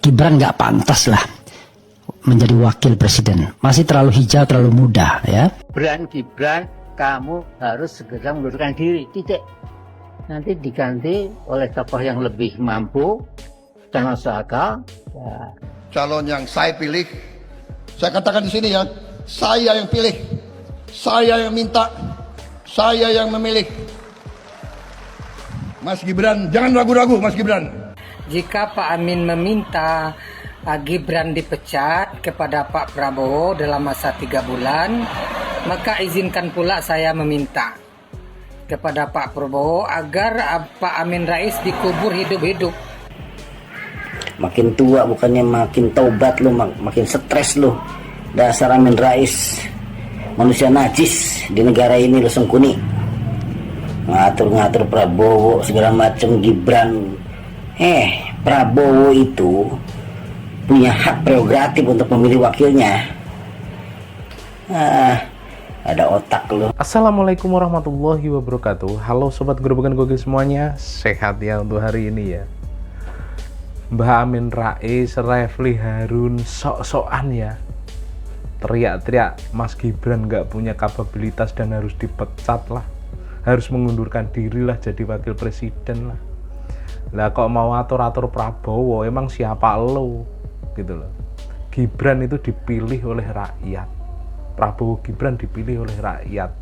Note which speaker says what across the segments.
Speaker 1: Gibran nggak pantas lah menjadi wakil presiden. Masih terlalu hijau, terlalu muda ya.
Speaker 2: Gibran, kamu harus segera mengundurkan diri, titik. Nanti diganti oleh tokoh yang lebih mampu dan masuk akal. Ya.
Speaker 3: Calon yang saya pilih, saya katakan di sini ya, saya yang pilih, saya yang minta, saya yang memilih. Mas Gibran, jangan ragu-ragu, Mas Gibran.
Speaker 4: Jika Pak Amin meminta Gibran dipecat kepada Pak Prabowo dalam masa 3 bulan, maka izinkan pula saya meminta kepada Pak Prabowo agar Pak Amin Rais dikubur hidup-hidup.
Speaker 5: Makin tua bukannya makin taubat lu, makin stres lu. Dasar Amin Rais, manusia najis di negara ini lu sengkuni. Ngatur-ngatur Prabowo segala macam. Gibran, Prabowo itu punya hak prerogatif untuk memilih wakilnya. Ada otak lu.
Speaker 6: Assalamualaikum warahmatullahi wabarakatuh. Halo sobat gerobakan gokil semuanya, sehat ya untuk hari ini ya. Mbah Amin Rais, Refli Harun sok-sokan ya, teriak-teriak Mas Gibran nggak punya kapabilitas dan harus dipecat lah, harus mengundurkan diri lah jadi wakil presiden lah. Lah kok mau atur-atur Prabowo, emang siapa lo gitu loh. Gibran itu dipilih oleh rakyat, Prabowo Gibran dipilih oleh rakyat.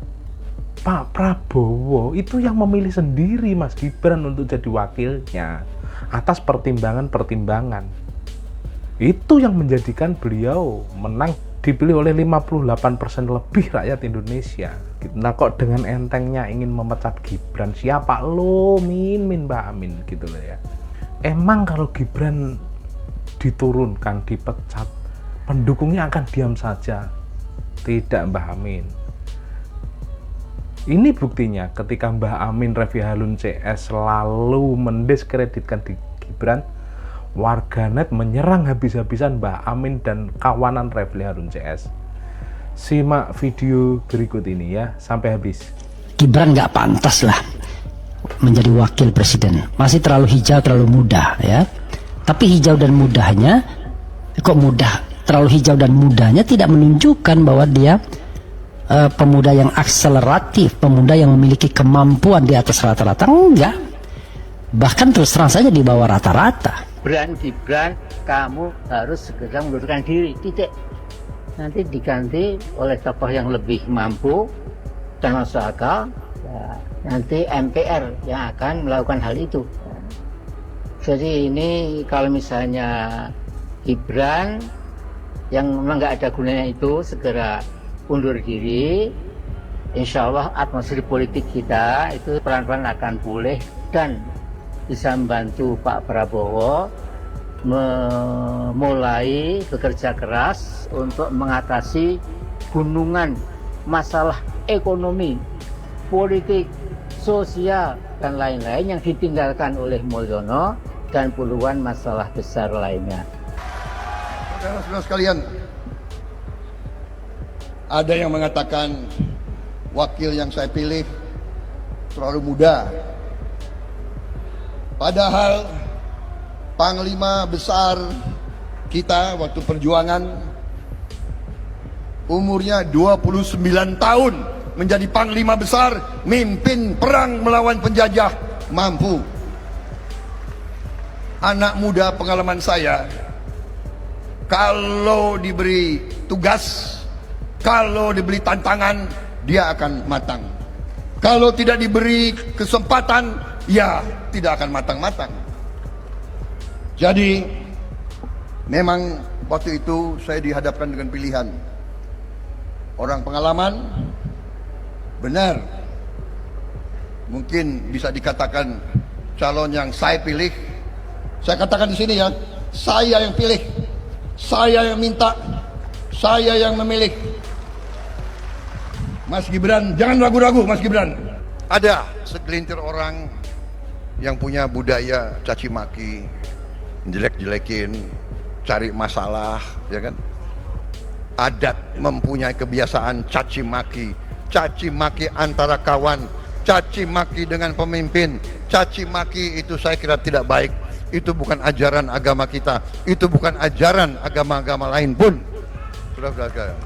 Speaker 6: Pak Prabowo itu yang memilih sendiri Mas Gibran untuk jadi wakilnya atas pertimbangan-pertimbangan. Itu yang menjadikan beliau menang, dipilih oleh 58% lebih rakyat Indonesia. Nah kok dengan entengnya ingin memecat Gibran, siapa lo Mbak Amin gitu loh ya. Emang kalau Gibran diturunkan, dipecat, pendukungnya akan diam saja? Tidak Mbah Amin. Ini buktinya ketika Mbah Amin Refli Harun CS selalu mendiskreditkan di Gibran, warganet menyerang habis-habisan Mbah Amin dan kawanan Refli Harun CS. Simak video berikut ini ya sampai habis.
Speaker 1: Gibran nggak pantas lah menjadi wakil presiden. Masih terlalu hijau, terlalu muda ya. Tapi hijau dan mudahnya, kok mudah? Terlalu hijau dan mudahnya tidak menunjukkan bahwa dia pemuda yang akseleratif, pemuda yang memiliki kemampuan di atas rata-rata. Enggak, bahkan terus terang saja di bawah rata-rata.
Speaker 2: Gibran, kamu harus segera mengundurkan diri, titik. Nanti diganti oleh tokoh yang lebih mampu dan masuk akal. Ya, nanti MPR yang akan melakukan hal itu. Jadi ini kalau misalnya Gibran yang memang nggak ada gunanya itu segera undur diri, insya Allah atmosfer politik kita itu pelan-pelan akan pulih dan bisa membantu Pak Prabowo memulai bekerja keras untuk mengatasi gunungan masalah ekonomi, politik, sosial, dan lain-lain yang ditinggalkan oleh Mulyono dan puluhan masalah besar lainnya.
Speaker 3: Saudara-saudara sekalian, ada yang mengatakan wakil yang saya pilih terlalu muda. Padahal Panglima besar kita waktu perjuangan umurnya 29 tahun menjadi Panglima besar, mimpin perang melawan penjajah, mampu. Anak muda pengalaman saya, kalau diberi tugas, kalau diberi tantangan, dia akan matang. Kalau tidak diberi kesempatan, ya tidak akan matang-matang. Jadi memang waktu itu saya dihadapkan dengan pilihan. Orang pengalaman, benar, mungkin bisa dikatakan calon yang saya pilih. Saya katakan di sini ya, saya yang pilih, saya yang minta, saya yang memilih. Mas Gibran, jangan ragu-ragu Mas Gibran. Ada segelintir orang yang punya budaya caci maki, jelek-jelekin, cari masalah, ya kan? Adat mempunyai kebiasaan caci maki antara kawan, caci maki dengan pemimpin, caci maki itu saya kira tidak baik Itu bukan ajaran agama kita, itu bukan ajaran agama-agama lain pun. Saudara-saudara,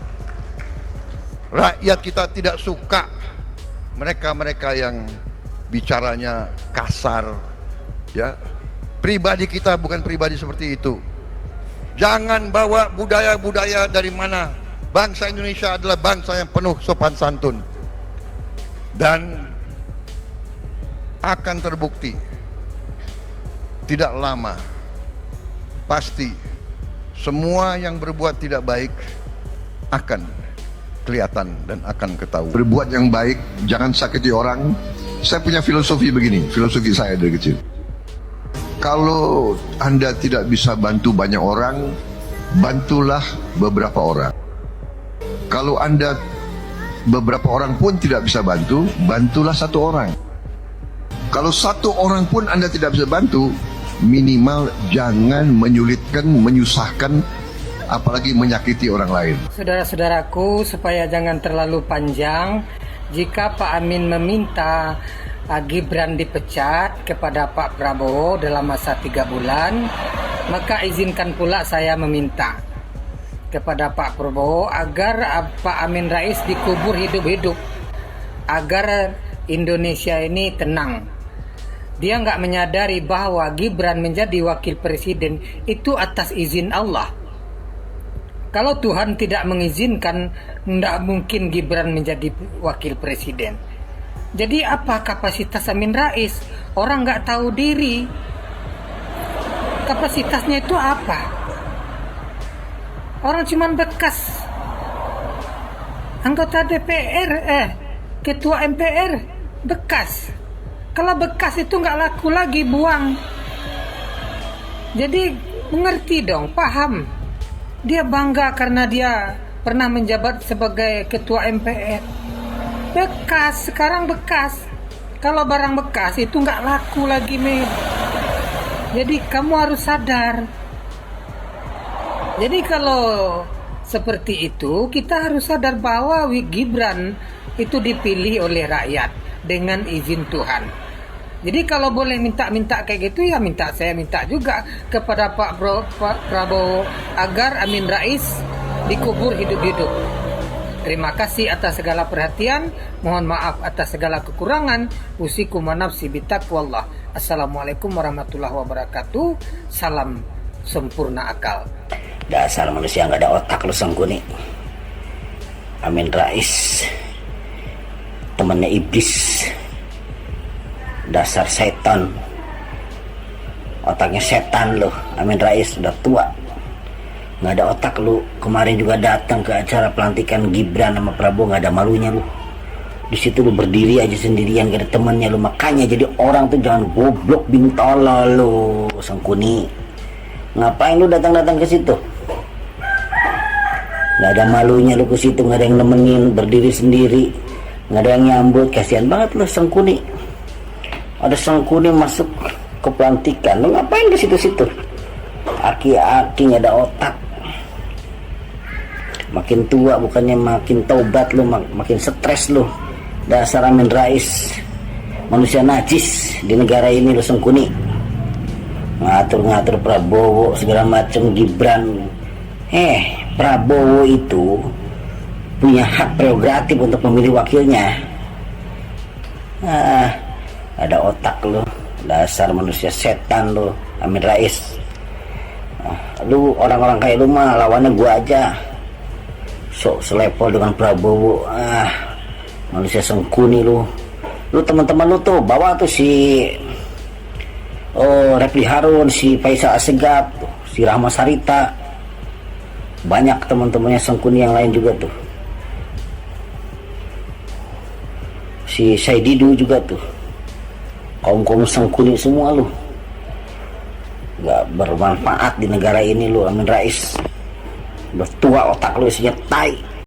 Speaker 3: rakyat kita tidak suka mereka-mereka yang bicaranya kasar, ya. Pribadi kita bukan pribadi seperti itu. Jangan bawa budaya-budaya dari mana. Bangsa Indonesia adalah bangsa yang penuh sopan santun, dan akan terbukti tidak lama pasti semua yang berbuat tidak baik akan kelihatan dan akan ketahuan. Berbuat yang baik, jangan sakiti orang. Saya punya filosofi begini, filosofi saya dari kecil. Kalau Anda tidak bisa bantu banyak orang, bantulah beberapa orang. Kalau Anda beberapa orang pun tidak bisa bantu, bantulah satu orang. Kalau satu orang pun Anda tidak bisa bantu, minimal jangan menyulitkan, menyusahkan, apalagi menyakiti orang lain.
Speaker 4: Saudara-saudaraku, supaya jangan terlalu panjang, jika Pak Amin meminta Gibran dipecat kepada Pak Prabowo dalam masa 3 bulan, maka izinkan pula saya meminta kepada Pak Prabowo agar Pak Amin Rais dikubur hidup-hidup, agar Indonesia ini tenang. Dia nggak menyadari bahwa Gibran menjadi wakil presiden itu atas izin Allah. Kalau Tuhan tidak mengizinkan, tidak mungkin Gibran menjadi wakil presiden. Jadi apa kapasitas Amin Rais? Orang nggak tahu diri. Kapasitasnya itu apa? Orang cuman bekas anggota DPR, ketua MPR, bekas. Kalau bekas itu nggak laku lagi, buang. Jadi mengerti dong, paham. Dia bangga karena dia pernah menjabat sebagai ketua MPR. Bekas, sekarang bekas. Kalau barang bekas itu nggak laku lagi, men. Jadi kamu harus sadar. Jadi kalau seperti itu, kita harus sadar bahwa Gibran itu dipilih oleh rakyat dengan izin Tuhan. Jadi kalau boleh minta-minta kayak gitu, ya saya minta juga kepada Pak Prabowo agar Amin Rais dikubur hidup-hidup. Terima kasih atas segala perhatian. Mohon maaf atas segala kekurangan. Usikum wa nafsi bitaqwallah. Assalamualaikum warahmatullahi wabarakatuh. Salam sempurna akal.
Speaker 5: Dasar manusia nggak ada otak lu, Sangkuni. Amin Rais temannya iblis, dasar setan, otaknya setan lu. Amin Rais udah tua, nggak ada otak lu. Kemarin juga datang ke acara pelantikan Gibran sama Prabowo, nggak ada malunya lu. Di situ lu berdiri aja sendirian, gak ada temannya lu. Makanya jadi orang tuh jangan goblok bintolol lu, Sangkuni. Ngapain lu datang-datang ke situ? Nggak ada malunya lu ke situ, nggak ada yang nemenin, berdiri sendiri, nggak ada yang nyambut. Kasihan banget lu, Sangkuni. Ada Sangkuni masuk ke pelantikan, lu ngapain ke situ-situ? Aki-aki nggak ada otak. Makin tua bukannya makin taubat lu, makin stres lu. Dasar Amin Rais, manusia najis di negara ini lu, Sangkuni. Ngatur-ngatur Prabowo segala macam, Gibran. Prabowo itu punya hak prerogatif untuk memilih wakilnya. Ada otak lu, dasar manusia setan lu, Amin Rais. Lu orang-orang kayak lu mah lawannya gua aja. Sok selepol dengan Prabowo. Manusia Sangkuni lu. Lu teman-teman lu tuh bawa tuh si Refli Harun, si Faisal Assegaf, si Rahma Sarita. Banyak teman-temannya Sangkuni yang lain juga tuh. Si Saididu juga tuh. Kaum-kaum Sangkuni semua lu. Gak bermanfaat di negara ini lu, Amin Rais. Udah tua otak lu isinya tai.